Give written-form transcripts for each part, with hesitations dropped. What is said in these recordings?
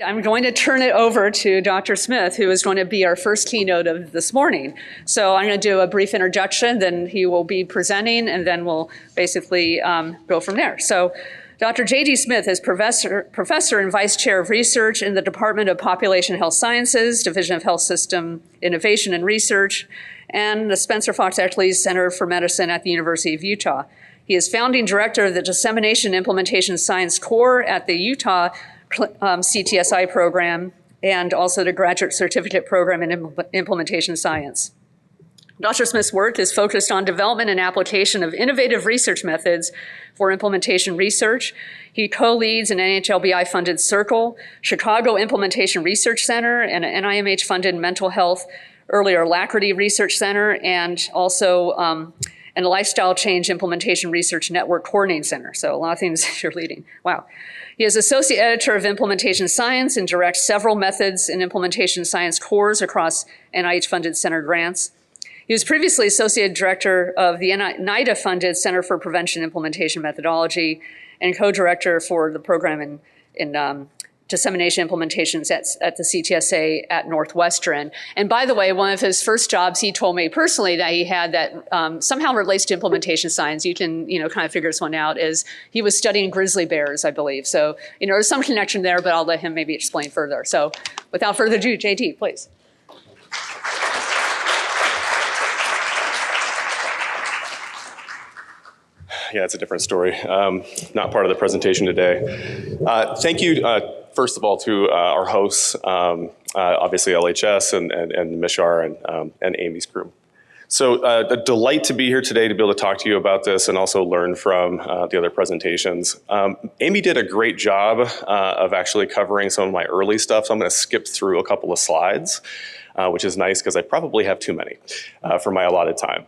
I'm going to turn it over to Dr. Smith, who is going to be our first keynote of this morning. So I'm going to do a brief introduction, then he will be presenting, and then we'll basically go from there. So Dr. J.D. Smith is professor and vice chair of research in the Department of Population Health Sciences, Division of Health System Innovation and Research, and the Spencer Fox Eckley Center for Medicine at the University of Utah. He is founding director of the Dissemination Implementation Science Core at the Utah CTSI program, and also the Graduate Certificate Program in Implementation Science. Dr. Smith's work is focused on development and application of innovative research methods for implementation research. He co-leads an NHLBI-funded Circle, Chicago Implementation Research Center, and an NIMH-funded Mental Health Earlier Alacrity Research Center, and also and a Lifestyle Change Implementation Research Network Coordinating Center. So a lot of things you're leading. Wow. He is associate editor of Implementation Science and directs several methods in implementation science cores across NIH-funded center grants. He was previously associate director of the NIDA-funded Center for Prevention Implementation Methodology and co-director for the program in dissemination implementations at the CTSA at Northwestern. And by the way, one of his first jobs, he told me personally that he had that somehow relates to implementation science. You can, kind of figure this one out, is he was studying grizzly bears, I believe. So, there's some connection there, but I'll let him maybe explain further. So without further ado, JT, please. Yeah, it's a different story. Not part of the presentation today. Thank you, first of all, to our hosts, obviously LHS and Mishar and Amy's crew. So a delight to be here today to be able to talk to you about this and also learn from the other presentations. Amy did a great job of actually covering some of my early stuff, so I'm going to skip through a couple of slides, which is nice because I probably have too many for my allotted time.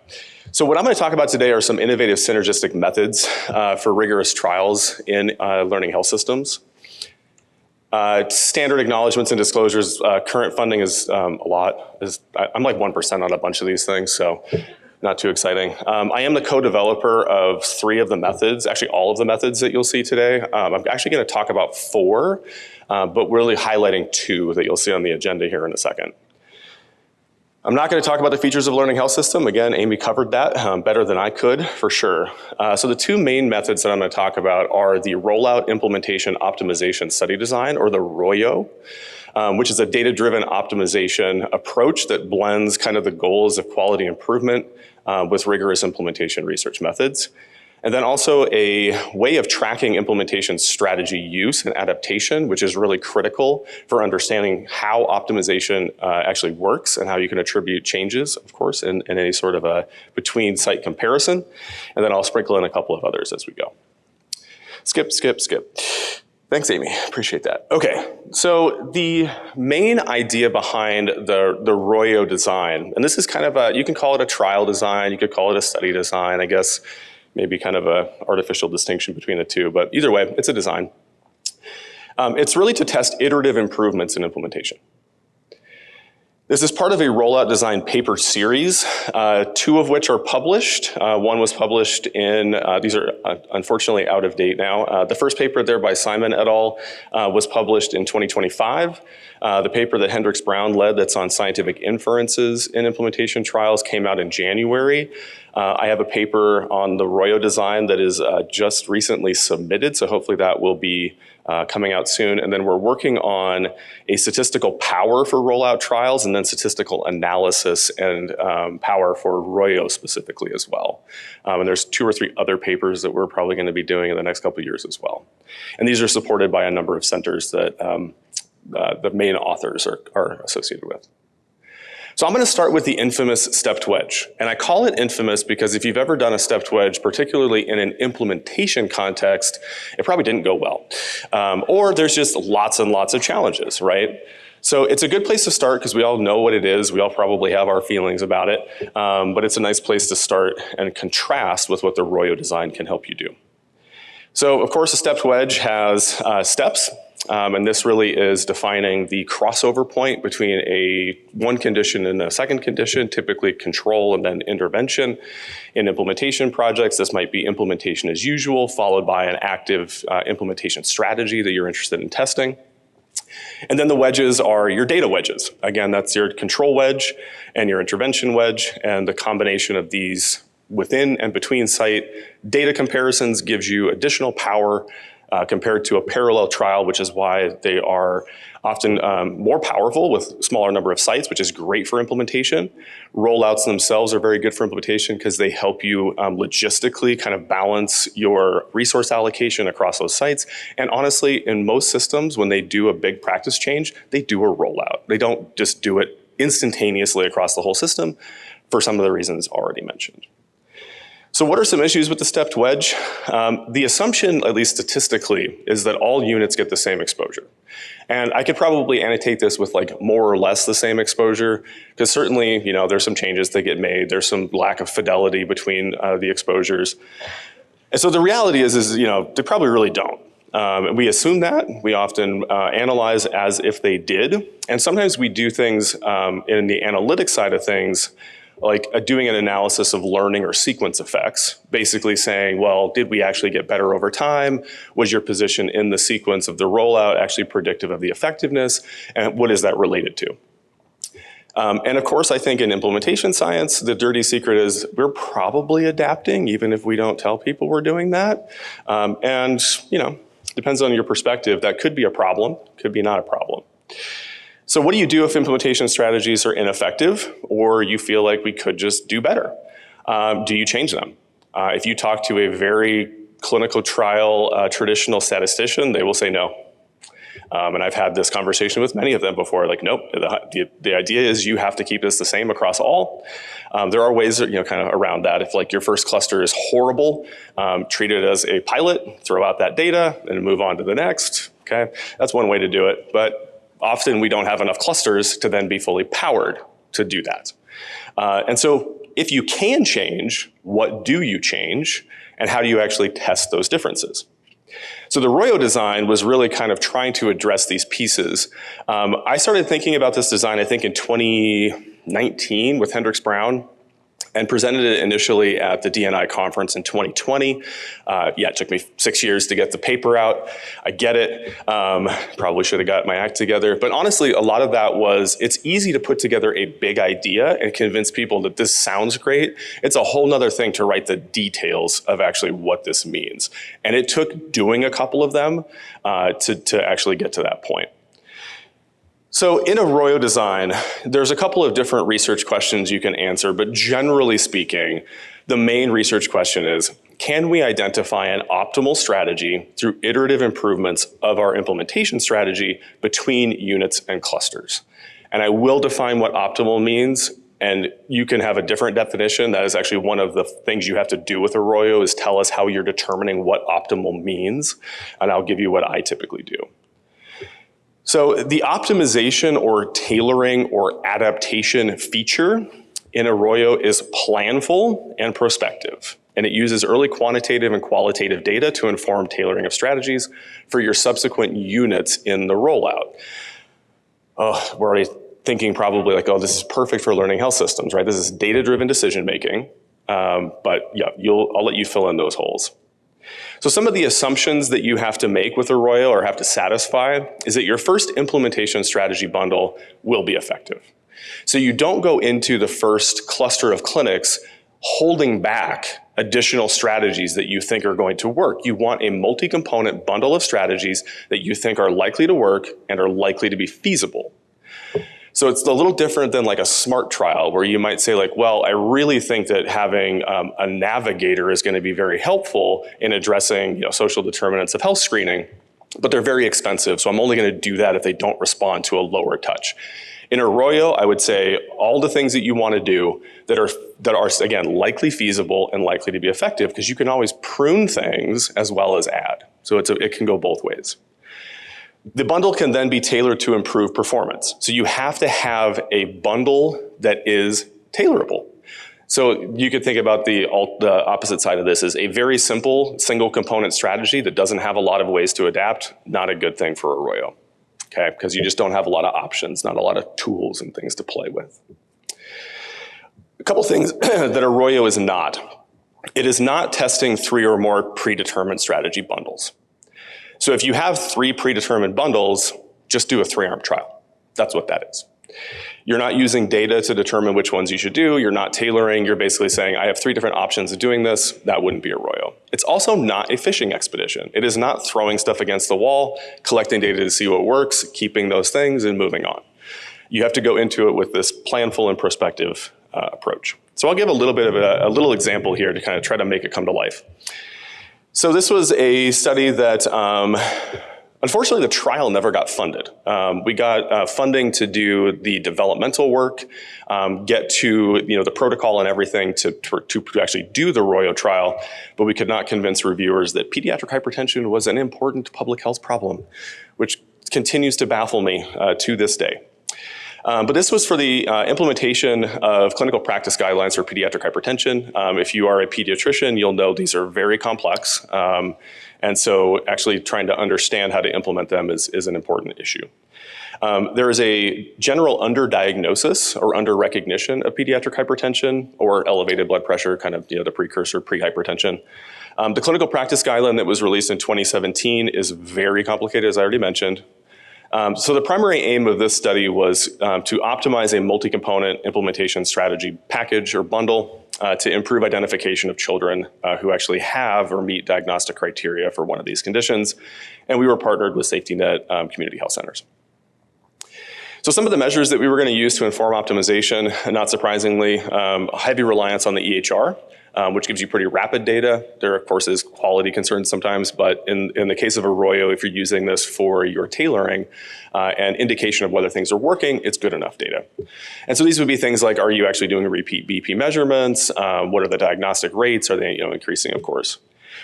So what I'm going to talk about today are some innovative synergistic methods for rigorous trials in learning health systems. Standard acknowledgements and disclosures, current funding is a lot. I'm like 1% on a bunch of these things, so not too exciting. I am the co-developer of 3 of the methods, actually all of the methods that you'll see today. I'm actually going to talk about 4, but really highlighting 2 that you'll see on the agenda here in a second. I'm not going to talk about the features of learning health system. Again, Amy covered that better than I could, for sure. So the 2 main methods that I'm going to talk about are the Rollout Implementation Optimization Study Design, or the ROYO, which is a data-driven optimization approach that blends kind of the goals of quality improvement with rigorous implementation research methods. And then also a way of tracking implementation strategy use and adaptation, which is really critical for understanding how optimization actually works and how you can attribute changes, of course, in any sort of a between site comparison. And then I'll sprinkle in a couple of others as we go. Skip. Thanks, Amy, appreciate that. Okay, so the main idea behind the ROYO design, and this is kind of you can call it a trial design, you could call it a study design, I guess, maybe kind of a artificial distinction between the 2, but either way, it's a design. It's really to test iterative improvements in implementation. This is part of a rollout design paper series, 2 of which are published. One was published in, these are unfortunately out of date now. The first paper there by Simon et al. Was published in 2025. The paper that Hendricks Brown led that's on scientific inferences in implementation trials came out in January. I have a paper on the ROYO design that is just recently submitted, so hopefully that will be coming out soon. And then we're working on a statistical power for rollout trials and then statistical analysis and power for ROYO specifically as well. And there's 2 or 3 other papers that we're probably going to be doing in the next couple of years as well. And these are supported by a number of centers that the main authors are associated with. So I'm going to start with the infamous stepped wedge. And I call it infamous because if you've ever done a stepped wedge, particularly in an implementation context, it probably didn't go well. Or there's just lots and lots of challenges, right? So it's a good place to start because we all know what it is. We all probably have our feelings about it. But it's a nice place to start and contrast with what the ROYO design can help you do. So of course, a stepped wedge has steps. And this really is defining the crossover point between one condition and a second condition, typically control and then intervention. In implementation projects, this might be implementation as usual, followed by an active implementation strategy that you're interested in testing. And then the wedges are your data wedges. Again, that's your control wedge and your intervention wedge, and the combination of these within and between site data comparisons gives you additional power compared to a parallel trial, which is why they are often more powerful with a smaller number of sites, which is great for implementation. Rollouts themselves are very good for implementation because they help you logistically kind of balance your resource allocation across those sites. And honestly, in most systems, when they do a big practice change, they do a rollout. They don't just do it instantaneously across the whole system for some of the reasons already mentioned. So what are some issues with the stepped wedge? The assumption, at least statistically, is that all units get the same exposure. And I could probably annotate this with like more or less the same exposure, because certainly, you know, there's some changes that get made. There's some lack of fidelity between the exposures. And so the reality is, you know, they probably really don't. We assume that. We often analyze as if they did. And sometimes we do things in the analytic side of things, like doing an analysis of learning or sequence effects, basically saying, well, did we actually get better over time? Was your position in the sequence of the rollout actually predictive of the effectiveness? And what is that related to? And of course, I think in implementation science, the dirty secret is we're probably adapting, even if we don't tell people we're doing that. And, you know, depends on your perspective. That could be a problem, could be not a problem. So what do you do if implementation strategies are ineffective or you feel like we could just do better? Do you change them? If you talk to a very clinical trial traditional statistician, they will say no. And I've had this conversation with many of them before, like, nope, the idea is you have to keep this the same across all. There are ways, you know, kind of around that. If like your first cluster is horrible, treat it as a pilot, throw out that data and move on to the next, okay? That's one way to do it, but often we don't have enough clusters to then be fully powered to do that. And so if you can change, what do you change? And how do you actually test those differences? So the Royo design was really kind of trying to address these pieces. I started thinking about this design, I think in 2019 with Hendrix Brown, and presented it initially at the DNI conference in 2020. It took me 6 years to get the paper out. I get it. Probably should have got my act together. But honestly, a lot of that was, it's easy to put together a big idea and convince people that this sounds great. It's a whole nother thing to write the details of actually what this means. And it took doing a couple of them to actually get to that point. So in a Royo design, there's a couple of different research questions you can answer, but generally speaking, the main research question is, can we identify an optimal strategy through iterative improvements of our implementation strategy between units and clusters? And I will define what optimal means, and you can have a different definition. That is actually one of the things you have to do with a Royo, is tell us how you're determining what optimal means, and I'll give you what I typically do. So the optimization or tailoring or adaptation feature in a Royo is planful and prospective. And it uses early quantitative and qualitative data to inform tailoring of strategies for your subsequent units in the rollout. Oh, we're already thinking probably like, oh, this is perfect for learning health systems, right? This is data-driven decision-making. But yeah, I'll let you fill in those holes. So some of the assumptions that you have to make with a Royo or have to satisfy is that your first implementation strategy bundle will be effective. So you don't go into the first cluster of clinics holding back additional strategies that you think are going to work. You want a multi-component bundle of strategies that you think are likely to work and are likely to be feasible. So it's a little different than like a SMART trial where you might say like, well, I really think that having a navigator is going to be very helpful in addressing social determinants of health screening, but they're very expensive. So I'm only going to do that if they don't respond to a lower touch. In a Royo, I would say all the things that you want to do that are again, likely feasible and likely to be effective, because you can always prune things as well as add. So it can go both ways. The bundle can then be tailored to improve performance. So you have to have a bundle that is tailorable. So you could think about the opposite side of this as a very simple single component strategy that doesn't have a lot of ways to adapt, not a good thing for a Royo, okay? Because you just don't have a lot of options, not a lot of tools and things to play with. A couple things that a Royo is not. It is not testing 3 or more predetermined strategy bundles. So if you have 3 predetermined bundles, just do a 3-arm trial. That's what that is. You're not using data to determine which ones you should do. You're not tailoring. You're basically saying, I have 3 different options of doing this. That wouldn't be Arroyo. It's also not a fishing expedition. It is not throwing stuff against the wall, collecting data to see what works, keeping those things, and moving on. You have to go into it with this planful and prospective approach. So I'll give a little bit of a little example here to kind of try to make it come to life. So this was a study that, unfortunately, the trial never got funded. We got funding to do the developmental work, get to the protocol and everything to actually do the Arroyo trial, but we could not convince reviewers that pediatric hypertension was an important public health problem, which continues to baffle me to this day. But this was for the implementation of clinical practice guidelines for pediatric hypertension. If you are a pediatrician, you'll know these are very complex. And so actually trying to understand how to implement them is an important issue. There is a general underdiagnosis or underrecognition of pediatric hypertension or elevated blood pressure, kind of the precursor pre-hypertension. The clinical practice guideline that was released in 2017 is very complicated, as I already mentioned. So the primary aim of this study was to optimize a multi-component implementation strategy package or bundle to improve identification of children who actually have or meet diagnostic criteria for one of these conditions. And we were partnered with Safety Net Community Health Centers. So some of the measures that we were going to use to inform optimization, not surprisingly, heavy reliance on the EHR. Which gives you pretty rapid data. There, of course, is quality concerns sometimes, but in the case of Arroyo, if you're using this for your tailoring and indication of whether things are working, it's good enough data. And so these would be things like, are you actually doing repeat BP measurements? What are the diagnostic rates? Are they increasing, of course?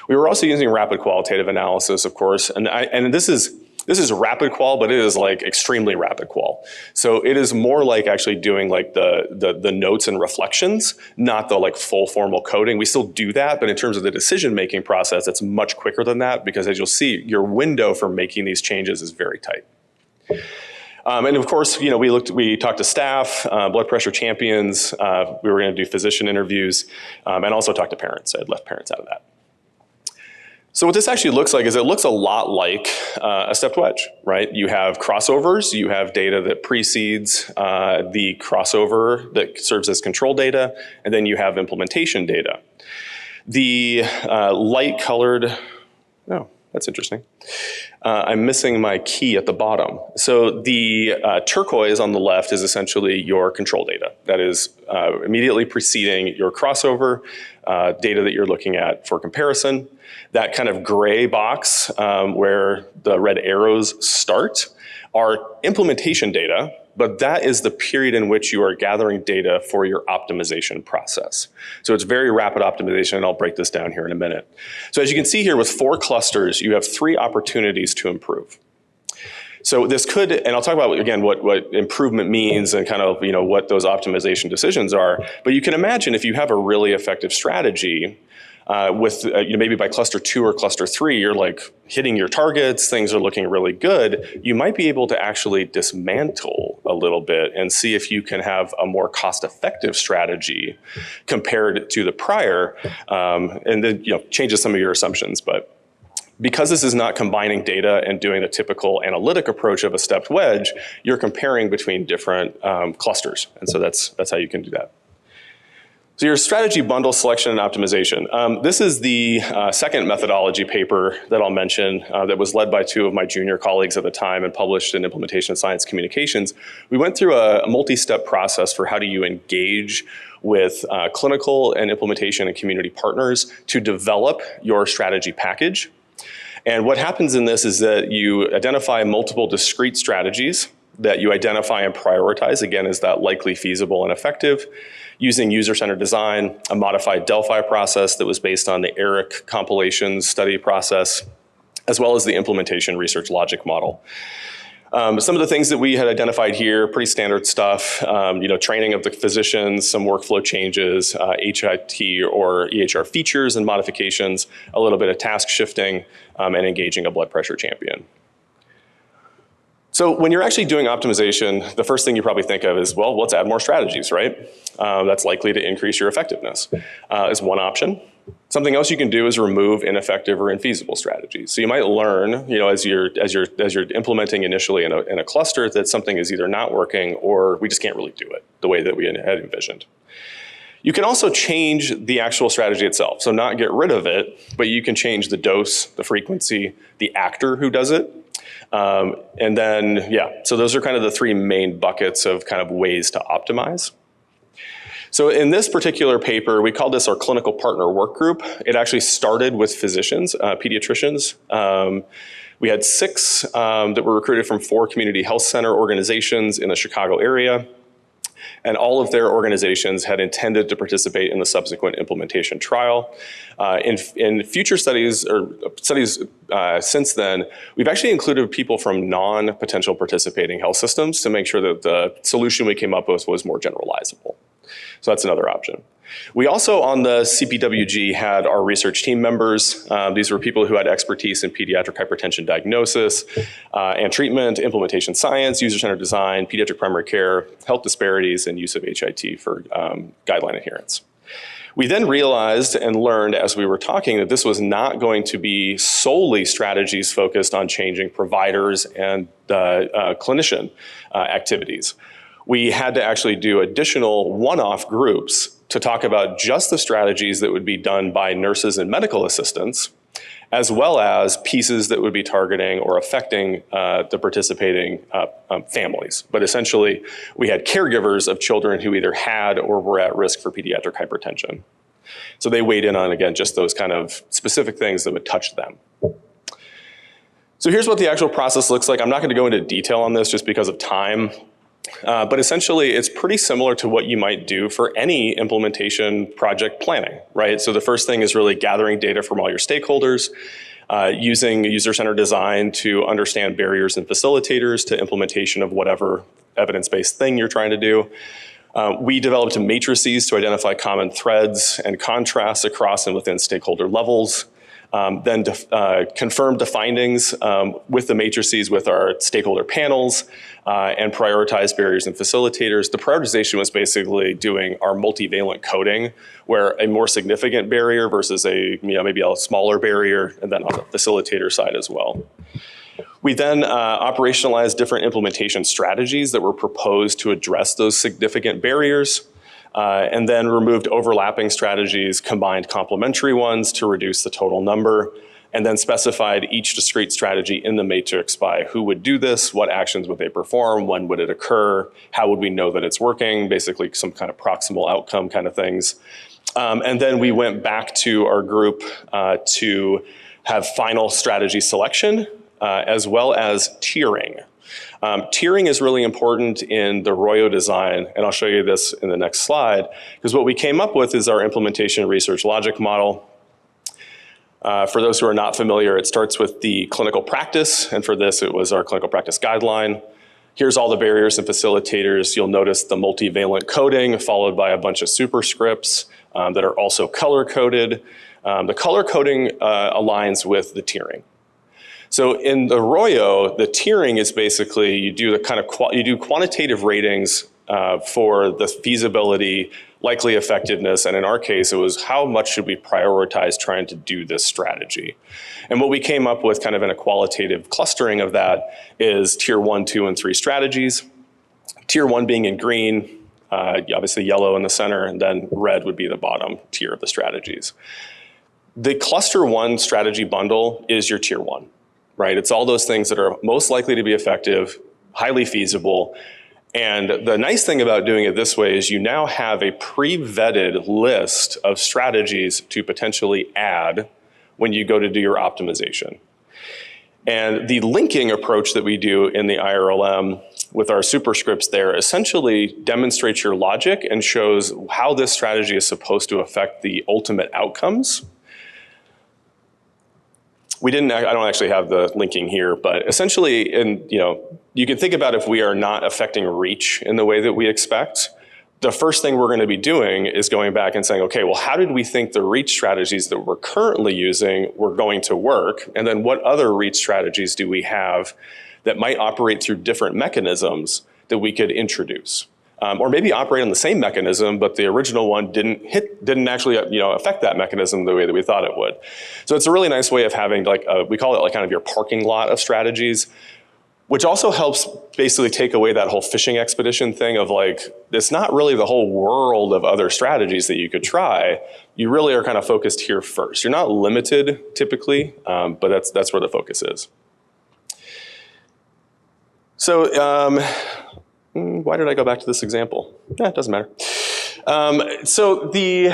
We were also using rapid qualitative analysis, of course, and this is rapid qual, but it is like extremely rapid qual. So it is more like actually doing like the notes and reflections, not the like full formal coding. We still do that, but in terms of the decision-making process, it's much quicker than that because as you'll see, your window for making these changes is very tight. And of course, we talked to staff, blood pressure champions. We were going to do physician interviews and also talk to parents. I had left parents out of that. So what this actually looks like is it looks a lot like a stepped wedge, right? You have crossovers, you have data that precedes the crossover that serves as control data, and then you have implementation data. The light colored, oh, that's interesting. I'm missing my key at the bottom. So the turquoise on the left is essentially your control data. That is immediately preceding your crossover data that you're looking at for comparison. That kind of gray box where the red arrows start are implementation data, but that is the period in which you are gathering data for your optimization process. So it's very rapid optimization, and I'll break this down here in a minute. So as you can see here with 4 clusters, you have 3 opportunities to improve. So this could, and I'll talk about, again, what improvement means and kind of, what those optimization decisions are. But you can imagine if you have a really effective strategy, with maybe by cluster 2 or cluster 3, you're like hitting your targets, things are looking really good, you might be able to actually dismantle a little bit and see if you can have a more cost-effective strategy compared to the prior, and then changes some of your assumptions. But because this is not combining data and doing the typical analytic approach of a stepped wedge, you're comparing between different clusters, and so that's how you can do that. So your strategy bundle selection and optimization. This is the second methodology paper that I'll mention that was led by 2 of my junior colleagues at the time and published in Implementation Science Communications. We went through a multi-step process for how do you engage with clinical and implementation and community partners to develop your strategy package. And what happens in this is that you identify multiple discrete strategies that you identify and prioritize, again, is that likely feasible and effective, using user-centered design, a modified Delphi process that was based on the ERIC compilation study process, as well as the implementation research logic model. Some of the things that we had identified here, pretty standard stuff, training of the physicians, some workflow changes, HIT or EHR features and modifications, a little bit of task shifting, and engaging a blood pressure champion. So when you're actually doing optimization, the first thing you probably think of is, well, let's add more strategies, right? That's likely to increase your effectiveness, is one option. Something else you can do is remove ineffective or infeasible strategies. So you might learn, as you're implementing initially in a cluster, that something is either not working or we just can't really do it the way that we had envisioned. You can also change the actual strategy itself. So not get rid of it, but you can change the dose, the frequency, the actor who does it. And then, so those are kind of the three main buckets of kind of ways to optimize. So in this particular paper, we called this our clinical partner work group. It actually started with physicians, pediatricians. We had 6 that were recruited from 4 community health center organizations in the Chicago area. And all of their organizations had intended to participate in the subsequent implementation trial. In future studies, or studies since then, we've actually included people from non-potential participating health systems to make sure that the solution we came up with was more generalizable. So that's another option. We also, on the CPWG, had our research team members. These were people who had expertise in pediatric hypertension diagnosis and treatment, implementation science, user-centered design, pediatric primary care, health disparities, and use of HIT for guideline adherence. We then realized and learned as we were talking that this was not going to be solely strategies focused on changing providers and clinician activities. We had to actually do additional one-off groups to talk about just the strategies that would be done by nurses and medical assistants, as well as pieces that would be targeting or affecting the participating families. But essentially, we had caregivers of children who either had or were at risk for pediatric hypertension. So they weighed in on, again, just those kind of specific things that would touch them. So here's what the actual process looks like. I'm not going to go into detail on this just because of time. But essentially, it's pretty similar to what you might do for any implementation project planning, right? So the first thing is really gathering data from all your stakeholders, using user-centered design to understand barriers and facilitators to implementation of whatever evidence-based thing you're trying to do. We developed matrices to identify common threads and contrasts across and within stakeholder levels. Then confirmed the findings with the matrices with our stakeholder panels and prioritized barriers and facilitators. The prioritization was basically doing our multivalent coding, where a more significant barrier versus maybe a smaller barrier, and then on the facilitator side as well. We then operationalized different implementation strategies that were proposed to address those significant barriers. And then removed overlapping strategies, combined complementary ones to reduce the total number, and then specified each discrete strategy in the matrix by who would do this, what actions would they perform, when would it occur, how would we know that it's working, basically some kind of proximal outcome kind of things. And then we went back to our group to have final strategy selection, as well as tiering. Tiering is really important in the Royo design, and I'll show you this in the next slide, because what we came up with is our implementation research logic model. For those who are not familiar, it starts with the clinical practice, and for this it was our clinical practice guideline. Here's all the barriers and facilitators. You'll notice the multivalent coding followed by a bunch of superscripts that are also color-coded. The color coding aligns with the tiering. So in the Royo, the tiering is basically you do quantitative ratings for the feasibility, likely effectiveness, and in our case, it was how much should we prioritize trying to do this strategy. And what we came up with kind of in a qualitative clustering of that is tier 1, 2, and 3 strategies. Tier 1 being in green, obviously yellow in the center, and then red would be the bottom tier of the strategies. The cluster 1 strategy bundle is your tier 1. Right? It's all those things that are most likely to be effective, highly feasible. And the nice thing about doing it this way is you now have a pre-vetted list of strategies to potentially add when you go to do your optimization. And the linking approach that we do in the IRLM with our superscripts there essentially demonstrates your logic and shows how this strategy is supposed to affect the ultimate outcomes. I don't actually have the linking here, but essentially, you can think about if we are not affecting reach in the way that we expect, the first thing we're going to be doing is going back and saying, okay, well, how did we think the reach strategies that we're currently using were going to work? And then what other reach strategies do we have that might operate through different mechanisms that we could introduce. Or maybe operate on the same mechanism, but the original one didn't actually affect that mechanism the way that we thought it would. So it's a really nice way of having we call it like kind of your parking lot of strategies, which also helps basically take away that whole fishing expedition thing of like, it's not really the whole world of other strategies that you could try. You really are kind of focused here first. You're not limited typically, but that's where the focus is. So why did I go back to this example? Yeah, it doesn't matter. So the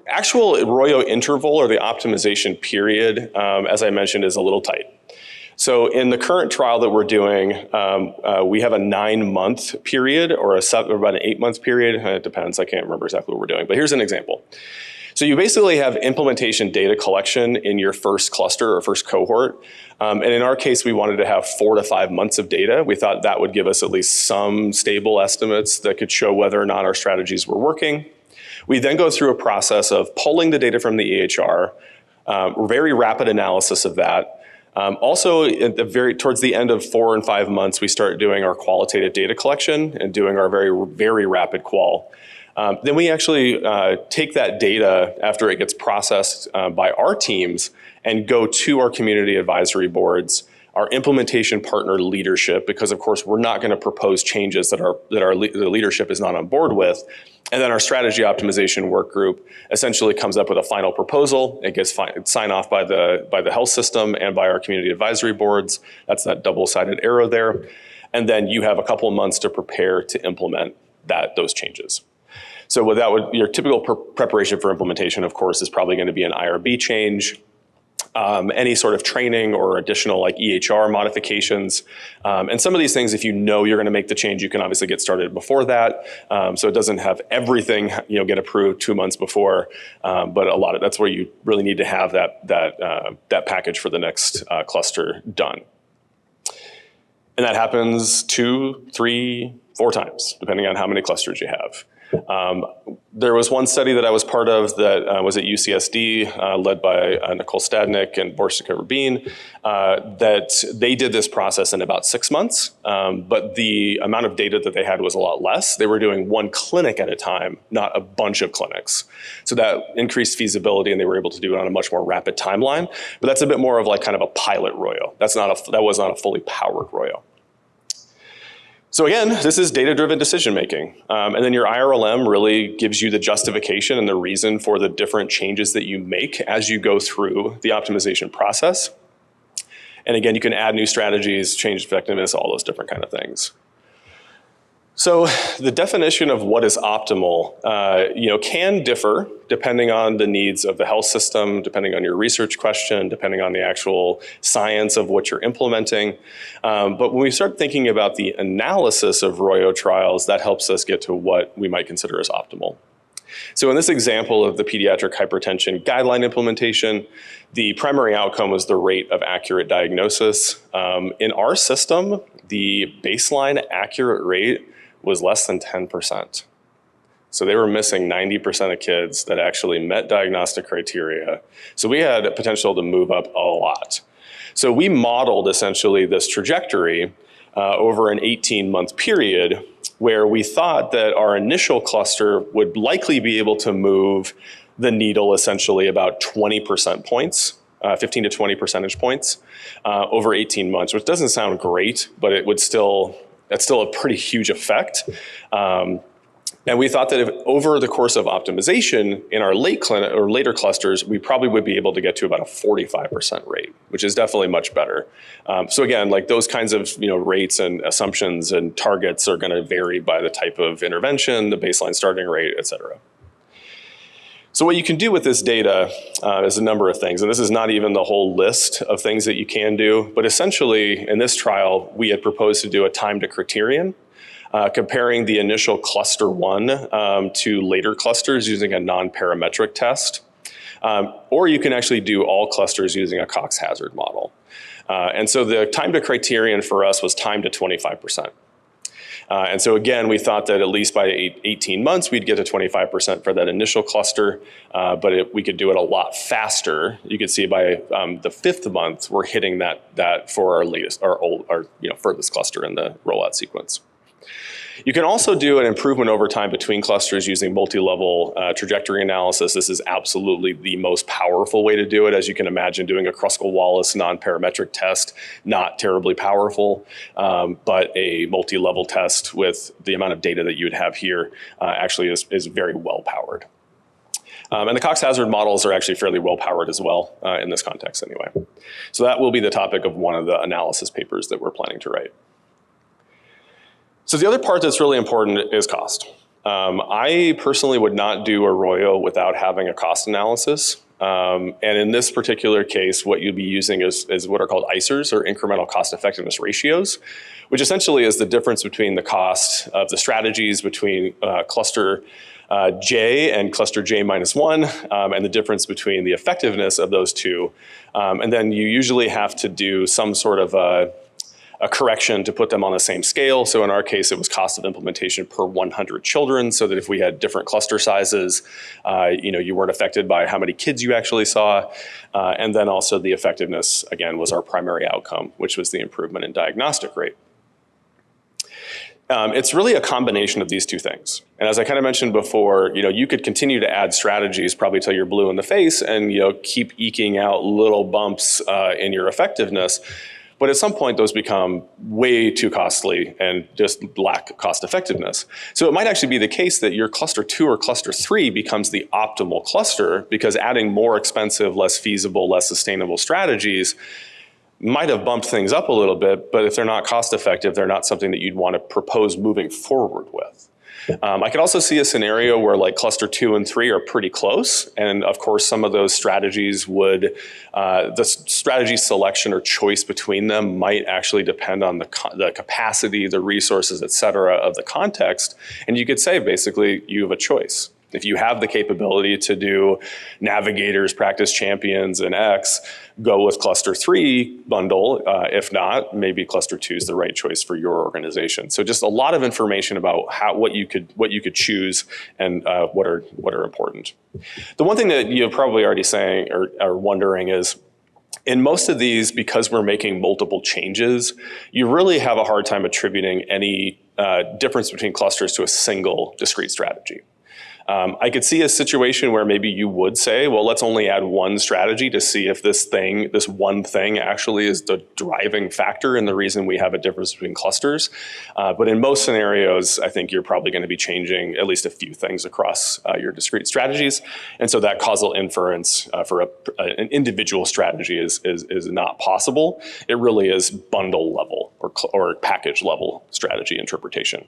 actual ROYO interval or the optimization period, as I mentioned, is a little tight. So in the current trial that we're doing, we have a 9-month period or about an 8-month period. It depends, I can't remember exactly what we're doing, but here's an example. So you basically have implementation data collection in your first cluster or first cohort. And in our case, we wanted to have 4 to 5 months of data. We thought that would give us at least some stable estimates that could show whether or not our strategies were working. We then go through a process of pulling the data from the EHR, very rapid analysis of that. Also, towards the end of 4 and 5 months, we start doing our qualitative data collection and doing our very, very rapid qual. Then we actually take that data after it gets processed by our teams and go to our community advisory boards, our implementation partner leadership, because of course we're not going to propose changes that the leadership is not on board with. And then our strategy optimization work group essentially comes up with a final proposal. It gets signed off by the health system and by our community advisory boards. That's that double-sided arrow there. And then you have a couple of months to prepare to implement those changes. So your typical preparation for implementation, of course, is probably going to be an IRB change, any sort of training or additional like EHR modifications. And some of these things, if you know you're going to make the change, you can obviously get started before that. So it doesn't have everything get approved 2 months before, but that's where you really need to have that package for the next cluster done. And that happens 2, 3, 4 times, depending on how many clusters you have. There was one study that I was part of that was at UCSD, led by Nicole Stadnick and Borsika Rabin, that they did this process in about 6 months, but the amount of data that they had was a lot less. They were doing 1 clinic at a time, not a bunch of clinics. So that increased feasibility and they were able to do it on a much more rapid timeline, but that's a bit more of like kind of a pilot ROYO. That was not a fully powered ROYO. So again, this is data-driven decision-making. And then your IRLM really gives you the justification and the reason for the different changes that you make as you go through the optimization process. And again, you can add new strategies, change effectiveness, all those different kind of things. So the definition of what is optimal can differ depending on the needs of the health system, depending on your research question, depending on the actual science of what you're implementing. But when we start thinking about the analysis of ROYO trials, that helps us get to what we might consider as optimal. So in this example of the pediatric hypertension guideline implementation, the primary outcome was the rate of accurate diagnosis. In our system, the baseline accurate rate was less than 10%. So they were missing 90% of kids that actually met diagnostic criteria. So we had a potential to move up a lot. So we modeled essentially this trajectory over an 18-month period where we thought that our initial cluster would likely be able to move the needle essentially about 20% points, 15 to 20 percentage points over 18 months, which doesn't sound great, but that's still a pretty huge effect. And we thought that if over the course of optimization in our later clusters, we probably would be able to get to about a 45% rate, which is definitely much better. So again, like those kinds of rates and assumptions and targets are going to vary by the type of intervention, the baseline starting rate, et cetera. So what you can do with this data is a number of things, and this is not even the whole list of things that you can do, but essentially in this trial, we had proposed to do a time to criterion, comparing the initial cluster 1 to later clusters using a non-parametric test. Or you can actually do all clusters using a Cox hazard model. And so the time to criterion for us was time to 25%. And so again, we thought that at least by 18 months, we'd get to 25% for that initial cluster, but we could do it a lot faster. You could see by the 5th month, we're hitting that for our furthest cluster in the rollout sequence. You can also do an improvement over time between clusters using multi-level trajectory analysis. This is absolutely the most powerful way to do it. As you can imagine, doing a Kruskal-Wallis non-parametric test, not terribly powerful, but a multi-level test with the amount of data that you would have here actually is very well powered. And the Cox hazard models are actually fairly well powered as well in this context anyway. So that will be the topic of one of the analysis papers that we're planning to write. So the other part that's really important is cost. I personally would not do Arroyo without having a cost analysis. And in this particular case, what you'll be using is what are called ICERs, or incremental cost effectiveness ratios, which essentially is the difference between the cost of the strategies between cluster J and cluster J minus 1, and the difference between the effectiveness of those two. And then you usually have to do some sort of a correction to put them on the same scale. So in our case, it was cost of implementation per 100 children, so that if we had different cluster sizes, you weren't affected by how many kids you actually saw. And then also the effectiveness, again, was our primary outcome, which was the improvement in diagnostic rate. It's really a combination of these two things. And as I kind of mentioned before, you could continue to add strategies probably till you're blue in the face and keep eking out little bumps in your effectiveness. But at some point, those become way too costly and just lack cost effectiveness. So it might actually be the case that your cluster 2 or cluster 3 becomes the optimal cluster, because adding more expensive, less feasible, less sustainable strategies might have bumped things up a little bit, but if they're not cost effective, they're not something that you'd want to propose moving forward with. I could also see a scenario where like cluster 2 and 3 are pretty close. And of course, some of those strategies would, the strategy selection or choice between them might actually depend on the capacity, the resources, et cetera, of the context. And you could say, basically, you have a choice. If you have the capability to do navigators, practice champions, and X, go with cluster 3 bundle. If not, maybe cluster 2 is the right choice for your organization. So just a lot of information about what you could choose and what are important. The one thing that you're probably already saying or are wondering is, in most of these, because we're making multiple changes, you really have a hard time attributing any difference between clusters to a single discrete strategy. I could see a situation where maybe you would say, well, let's only add one strategy to see if this one thing actually is the driving factor and the reason we have a difference between clusters. But in most scenarios, I think you're probably going to be changing at least a few things across your discrete strategies. And so that causal inference for an individual strategy is not possible. It really is bundle level or package level strategy interpretation.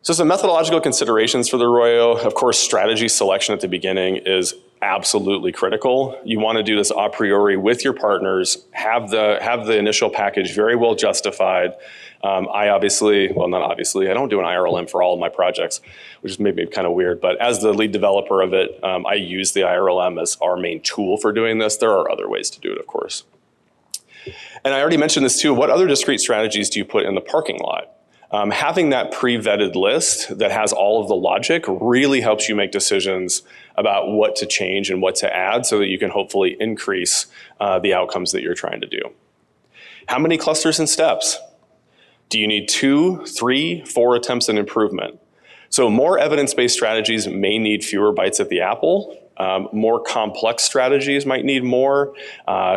So some methodological considerations for the Arroyo. Of course, strategy selection at the beginning is absolutely critical. You want to do this a priori with your partners, have the initial package very well justified. I don't do an IRLM for all of my projects, which is maybe kind of weird, but as the lead developer of it, I use the IRLM as our main tool for doing this. There are other ways to do it, of course. And I already mentioned this too, what other discrete strategies do you put in the parking lot? Having that pre-vetted list that has all of the logic really helps you make decisions about what to change and what to add so that you can hopefully increase the outcomes that you're trying to do. How many clusters and steps? Do you need 2, 3, 4 attempts at improvement? So more evidence-based strategies may need fewer bites at the apple. More complex strategies might need more.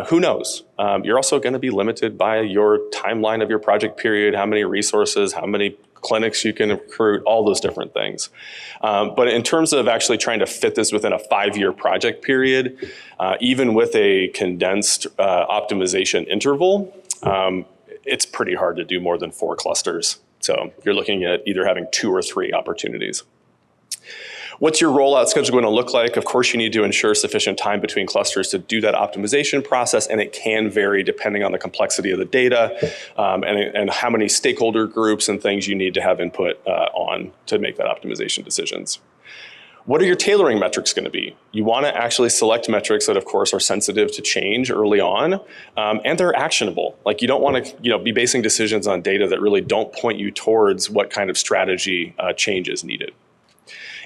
Who knows? You're also going to be limited by your timeline of your project period, how many resources, how many clinics you can recruit, all those different things. But in terms of actually trying to fit this within a 5-year project period, even with a condensed optimization interval, it's pretty hard to do more than 4 clusters. So you're looking at either having 2 or 3 opportunities. What's your rollout schedule going to look like? Of course, you need to ensure sufficient time between clusters to do that optimization process, and it can vary depending on the complexity of the data and how many stakeholder groups and things you need to have input on to make that optimization decisions. What are your tailoring metrics going to be? You want to actually select metrics that, of course, are sensitive to change early on, and they're actionable. Like, you don't want to, be basing decisions on data that really don't point you towards what kind of strategy change is needed.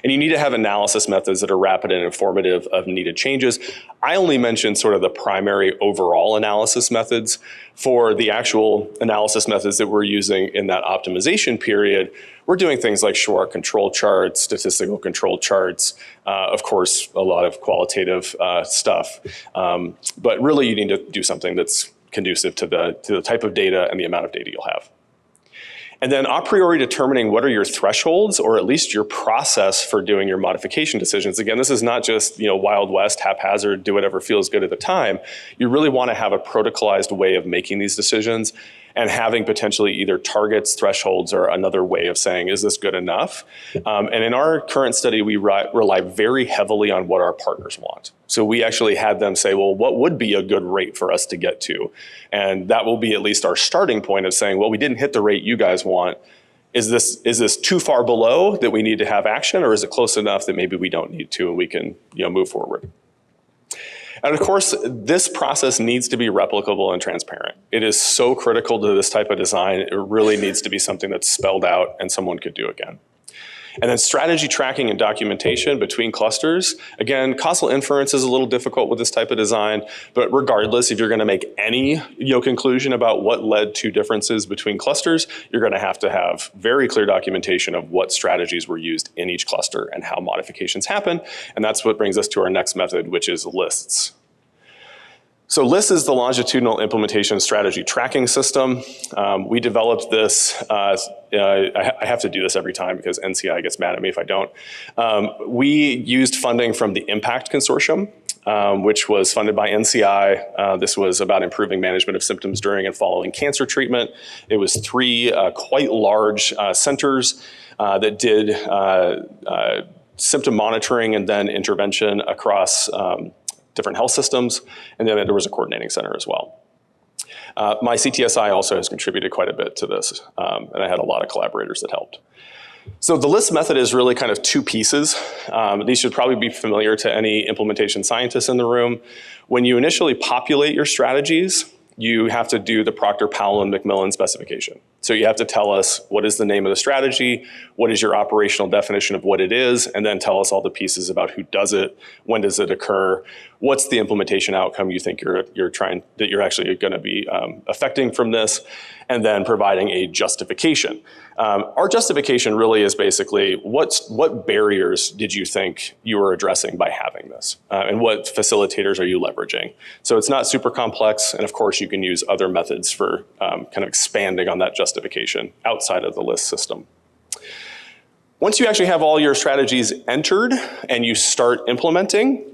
And you need to have analysis methods that are rapid and informative of needed changes. I only mentioned sort of the primary overall analysis methods. For the actual analysis methods that we're using in that optimization period, we're doing things like Short control charts, statistical control charts, of course, a lot of qualitative stuff. But really, you need to do something that's conducive to the type of data and the amount of data you'll have. And then a priori determining what are your thresholds, or at least your process for doing your modification decisions. Again, this is not just Wild West, haphazard, do whatever feels good at the time. You really want to have a protocolized way of making these decisions, and having potentially either targets, thresholds, or another way of saying, is this good enough? And in our current study, we rely very heavily on what our partners want. So we actually had them say, well, what would be a good rate for us to get to? And that will be at least our starting point of saying, well, we didn't hit the rate you guys want. Is this too far below that we need to have action, or is it close enough that maybe we don't need to and we can move forward? And of course, this process needs to be replicable and transparent. It is so critical to this type of design. It really needs to be something that's spelled out and someone could do again. And then strategy tracking and documentation between clusters. Again, causal inference is a little difficult with this type of design, but regardless, if you're going to make any conclusion about what led to differences between clusters, you're going to have very clear documentation of what strategies were used in each cluster and how modifications happen. And that's what brings us to our next method, which is lists. So LIST is the Longitudinal Implementation Strategy Tracking System. We developed this, I have to do this every time because NCI gets mad at me if I don't. We used funding from the IMPACT Consortium, which was funded by NCI. This was about improving management of symptoms during and following cancer treatment. It was 3 quite large centers that did symptom monitoring and then intervention across different health systems, and then there was a coordinating center as well. My CTSI also has contributed quite a bit to this, and I had a lot of collaborators that helped. So the LIST method is really kind of 2 pieces. These should probably be familiar to any implementation scientists in the room. When you initially populate your strategies, you have to do the Proctor, Powell, and McMillan specification. So you have to tell us what is the name of the strategy, what is your operational definition of what it is, and then tell us all the pieces about who does it, when does it occur, what's the implementation outcome you think you're actually going to be affecting from this, and then providing a justification. Our justification really is basically what barriers did you think you were addressing by having this, and what facilitators are you leveraging? So it's not super complex, and of course you can use other methods for kind of expanding on that justification outside of the LIST system. Once you actually have all your strategies entered and you start implementing,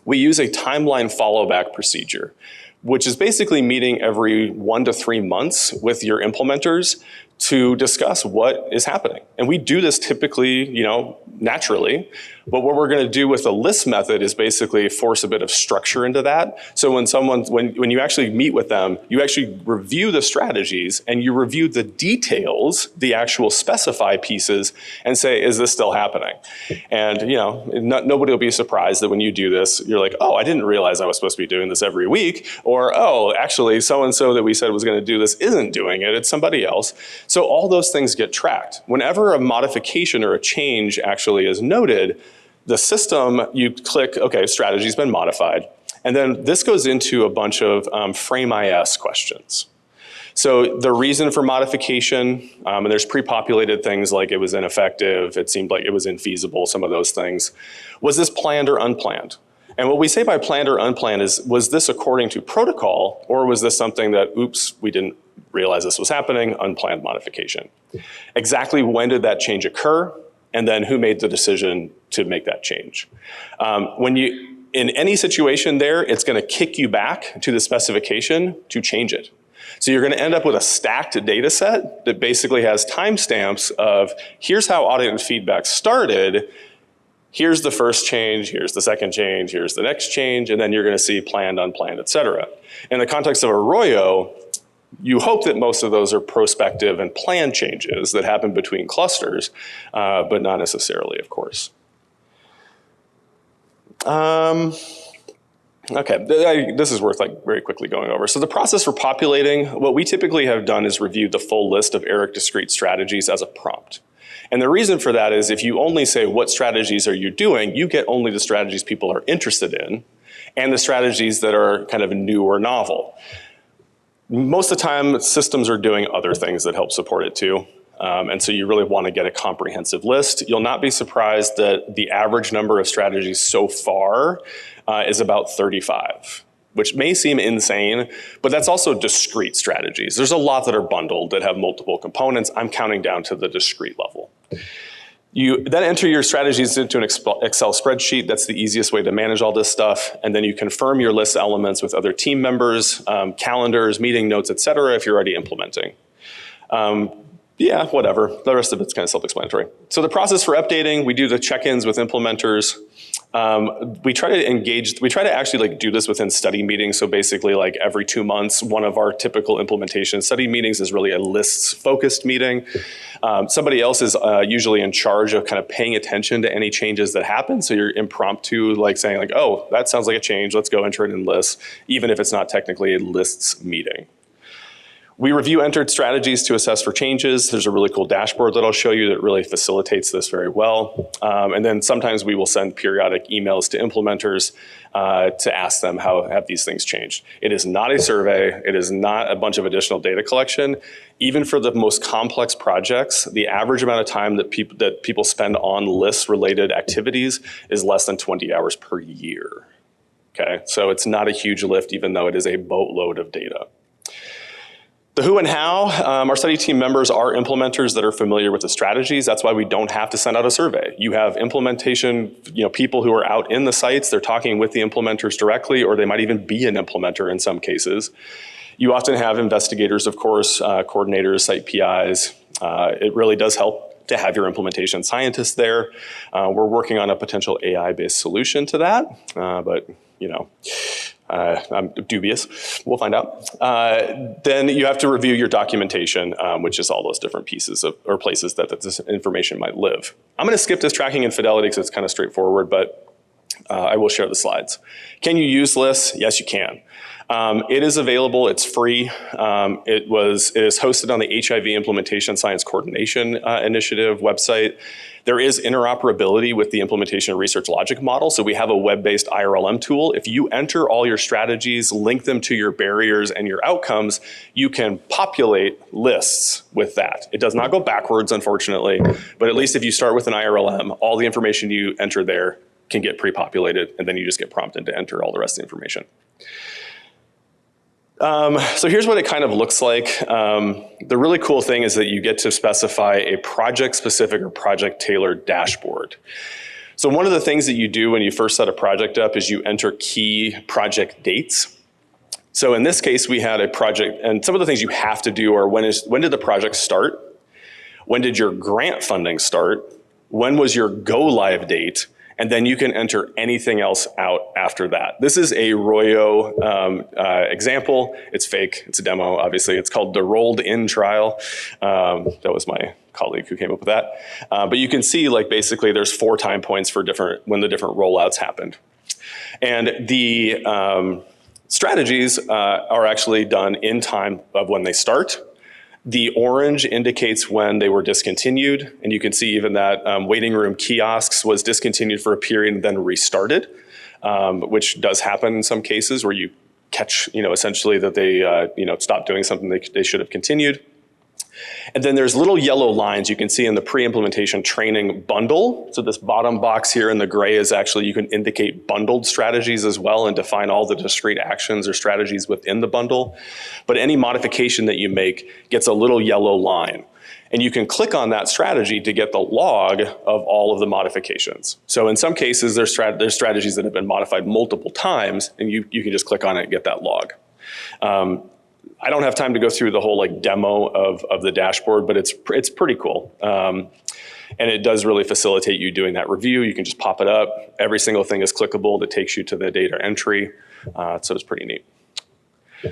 we use a timeline follow-back procedure, which is basically meeting every 1 to 3 months with your implementers to discuss what is happening. And we do this typically, naturally, but what we're going to do with the LIST method is basically force a bit of structure into that. So when you actually meet with them, you actually review the strategies and you review the details, the actual specify pieces, and say, is this still happening? And nobody will be surprised that when you do this, you're like, oh, I didn't realize I was supposed to be doing this every week, or oh, actually so-and-so that we said was going to do this isn't doing it, it's somebody else. So all those things get tracked. Whenever a modification or a change actually is noted, the system, you click, okay, strategy's been modified. And then this goes into a bunch of frame.is questions. So the reason for modification, and there's pre-populated things like it was ineffective, it seemed like it was infeasible, some of those things. Was this planned or unplanned? And what we say by planned or unplanned is, was this according to protocol, or was this something that, oops, we didn't realize this was happening, unplanned modification? Exactly when did that change occur? And then who made the decision to make that change? In any situation there, it's going to kick you back to the specification to change it. So you're going to end up with a stacked data set that basically has timestamps of, here's how audit and feedback started, here's the first change, here's the second change, here's the next change, and then you're going to see planned, unplanned, et cetera. In the context of Arroyo, you hope that most of those are prospective and planned changes that happen between clusters, but not necessarily, of course. Okay, this is worth like very quickly going over. So the process for populating, what we typically have done is reviewed the full list of ERIC discrete strategies as a prompt. And the reason for that is if you only say what strategies are you doing, you get only the strategies people are interested in and the strategies that are kind of new or novel. Most of the time, systems are doing other things that help support it too. And so you really want to get a comprehensive list. You'll not be surprised that the average number of strategies so far is about 35, which may seem insane, but that's also discrete strategies. There's a lot that are bundled that have multiple components. I'm counting down to the discrete level. You then enter your strategies into an Excel spreadsheet. That's the easiest way to manage all this stuff. And then you confirm your list elements with other team members, calendars, meeting notes, et cetera, if you're already implementing. Yeah, whatever. The rest of it's kind of self-explanatory. So the process for updating, we do the check-ins with implementers. We try to actually like do this within study meetings. So basically like every 2 months, one of our typical implementation study meetings is really a lists focused meeting. Somebody else is usually in charge of kind of paying attention to any changes that happen. So you're impromptu like saying like, oh, that sounds like a change. Let's go enter it in lists, even if it's not technically a lists meeting. We review entered strategies to assess for changes. There's a really cool dashboard that I'll show you that really facilitates this very well. And then sometimes we will send periodic emails to implementers to ask them how have these things changed. It is not a survey. It is not a bunch of additional data collection. Even for the most complex projects, the average amount of time that people spend on lists-related activities is less than 20 hours per year. Okay, so it's not a huge lift, even though it is a boatload of data. The who and how, our study team members are implementers that are familiar with the strategies. That's why we don't have to send out a survey. You have implementation, people who are out in the sites, they're talking with the implementers directly, or they might even be an implementer in some cases. You often have investigators, of course, coordinators, site PIs. It really does help to have your implementation scientists there. We're working on a potential AI-based solution to that, but I'm dubious. We'll find out. Then you have to review your documentation, which is all those different pieces or places that this information might live. I'm going to skip this tracking and fidelity because it's kind of straightforward, but I will share the slides. Can you use lists? Yes, you can. It is available. It's free. It is hosted on the HIV Implementation Science Coordination Initiative website. There is interoperability with the implementation research logic model. So we have a web-based IRLM tool. If you enter all your strategies, link them to your barriers and your outcomes, you can populate lists with that. It does not go backwards, unfortunately, but at least if you start with an IRLM, all the information you enter there can get pre-populated, and then you just get prompted to enter all the rest of the information. So here's what it kind of looks like. The really cool thing is that you get to specify a project-specific or project-tailored dashboard. So one of the things that you do when you first set a project up is you enter key project dates. So in this case, we had a project, and some of the things you have to do are when did the project start? When did your grant funding start? When was your go-live date? And then you can enter anything else out after that. This is a Royo example. It's fake, it's a demo, obviously. It's called the rolled in trial. That was my colleague who came up with that. But you can see like basically there's 4 time points for when the different rollouts happened. And the strategies are actually done in time of when they start. The orange indicates when they were discontinued, and you can see even that waiting room kiosks was discontinued for a period and then restarted, which does happen in some cases where you catch, essentially that they, stopped doing something they should have continued. And then there's little yellow lines you can see in the pre-implementation training bundle. So this bottom box here in the gray is actually, you can indicate bundled strategies as well and define all the discrete actions or strategies within the bundle. But any modification that you make gets a little yellow line. And you can click on that strategy to get the log of all of the modifications. So in some cases, there's strategies that have been modified multiple times, and you can just click on it and get that log. I don't have time to go through the whole demo of the dashboard, but it's pretty cool. And it does really facilitate you doing that review. You can just pop it up. Every single thing is clickable that takes you to the data entry. So it's pretty neat.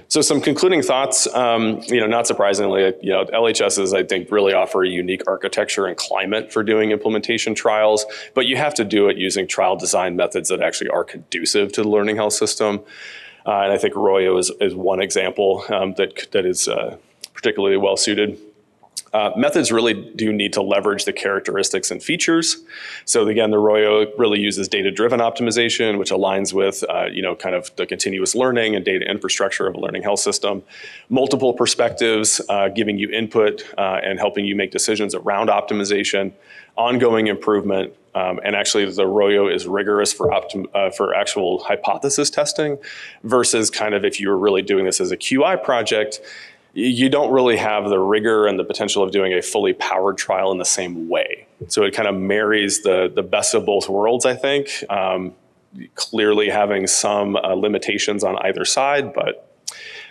So some concluding thoughts, not surprisingly, LHSs, I think, really offer a unique architecture and climate for doing implementation trials, but you have to do it using trial design methods that actually are conducive to the learning health system. And I think Royo is one example that is particularly well suited. Methods really do need to leverage the characteristics and features. So again, the Royo really uses data-driven optimization, which aligns with, kind of the continuous learning and data infrastructure of a learning health system. Multiple perspectives, giving you input and helping you make decisions around optimization, ongoing improvement, and actually the Royo is rigorous for actual hypothesis testing versus kind of if you were really doing this as a QI project, you don't really have the rigor and the potential of doing a fully powered trial in the same way. So it kind of marries the best of both worlds, I think. Clearly having some limitations on either side, but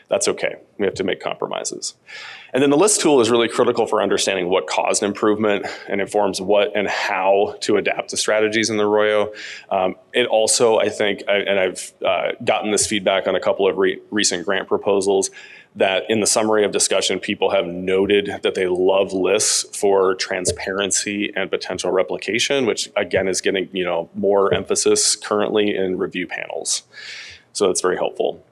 that's okay. We have to make compromises. And then the list tool is really critical for understanding what caused improvement and informs what and how to adapt the strategies in the Royo. It also, I think, and I've gotten this feedback on a couple of recent grant proposals, that in the summary of discussion, people have noted that they love lists for transparency and potential replication, which again is getting more emphasis currently in review panels. So that's very helpful.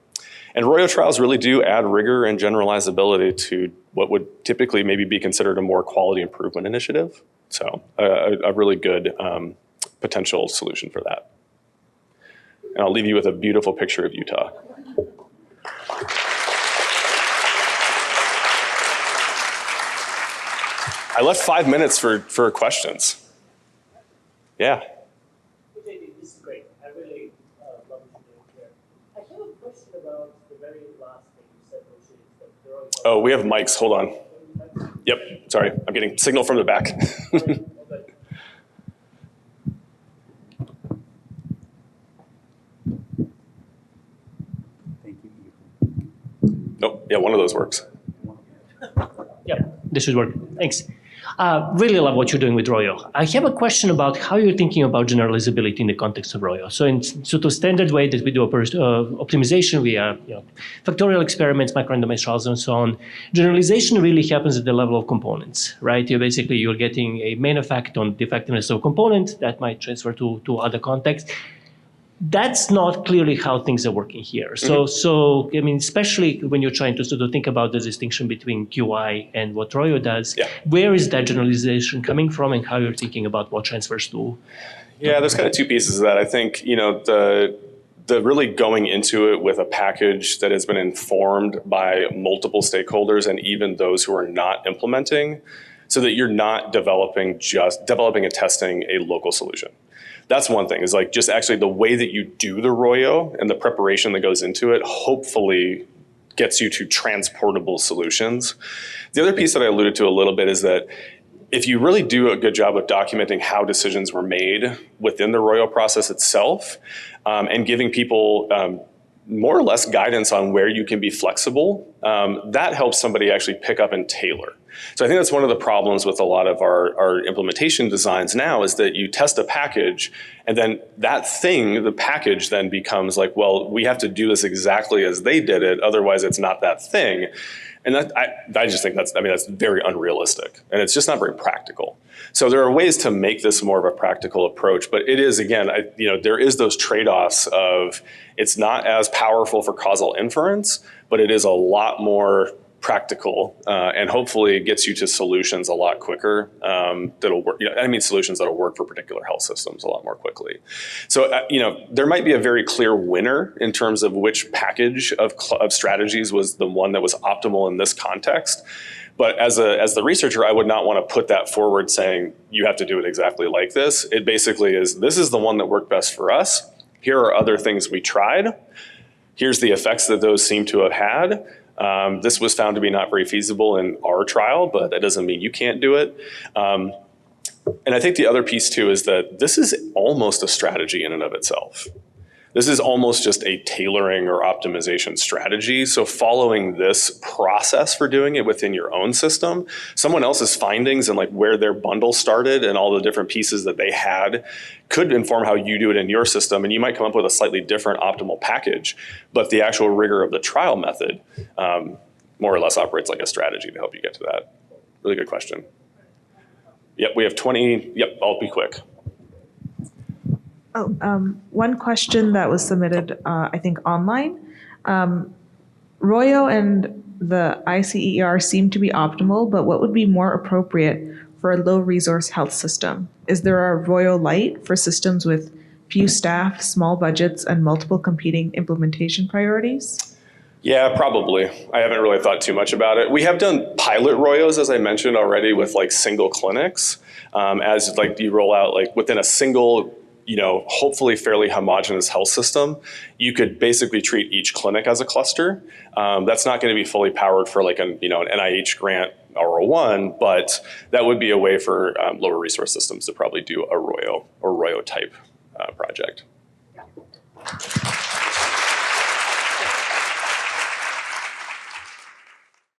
And Royo trials really do add rigor and generalizability to what would typically maybe be considered a more quality improvement initiative. So a really good potential solution for that. And I'll leave you with a beautiful picture of Utah. I left 5 minutes for questions. Yeah. This is great. I really love what you're doing here. I have a question about the very last thing you said, which is that there are... Oh, we have mics. Hold on. Yep. Sorry. I'm getting signal from the back. Nope. Yeah, one of those works. Yeah, this should work. Thanks. Really love what you're doing with Royo. I have a question about how you're thinking about generalizability in the context of Royo. So in sort of standard way that we do optimization via factorial experiments, micro-randomized trials, and so on, generalization really happens at the level of components, right? You're getting a main effect on the effectiveness of a component that might transfer to other contexts. That's not clearly how things are working here. So I mean, especially when you're trying to sort of think about the distinction between QI and what Royo does, where is that generalization coming from and how you're thinking about what transfers to? Yeah, there's kind of two pieces of that. I think, the really going into it with a package that has been informed by multiple stakeholders and even those who are not implementing, so that you're not developing and testing a local solution. That's one thing, is like just actually the way that you do the Royo and the preparation that goes into it hopefully gets you to transportable solutions. The other piece that I alluded to a little bit is that if you really do a good job of documenting how decisions were made within the Royo process itself, and giving people more or less guidance on where you can be flexible, that helps somebody actually pick up and tailor. So I think that's one of the problems with a lot of our implementation designs now, is that you test a package and then that thing, the package then becomes like, well, we have to do this exactly as they did it, otherwise it's not that thing. And I just think that's very unrealistic, and it's just not very practical. So there are ways to make this more of a practical approach, but it is, again, there is those trade-offs of it's not as powerful for causal inference, but it is a lot more practical, and hopefully it gets you to solutions a lot quicker that'll work. Solutions that'll work for particular health systems a lot more quickly. So there might be a very clear winner in terms of which package of strategies was the one that was optimal in this context. But as the researcher, I would not want to put that forward saying you have to do it exactly like this. It basically is, this is the one that worked best for us. Here are other things we tried. Here's the effects that those seem to have had. This was found to be not very feasible in our trial, but that doesn't mean you can't do it. And I think the other piece too is that this is almost a strategy in and of itself. This is almost just a tailoring or optimization strategy. So following this process for doing it within your own system, someone else's findings and like where their bundle started and all the different pieces that they had could inform how you do it in your system. And you might come up with a slightly different optimal package, but the actual rigor of the trial method more or less operates like a strategy to help you get to that. Really good question. Yep, we have 20, yep, I'll be quick. Oh, one question that was submitted, I think, online. Royo and the ICER seem to be optimal, but what would be more appropriate for a low-resource health system? Is there a Royo Lite for systems with few staff, small budgets, and multiple competing implementation priorities? Yeah, probably. I haven't really thought too much about it. We have done pilot Royos, as I mentioned already, with like single clinics. As like you roll out like within a single, hopefully fairly homogeneous health system, you could basically treat each clinic as a cluster. That's not going to be fully powered for like an NIH grant R01, but that would be a way for lower resource systems to probably do a Royo or Royo type project.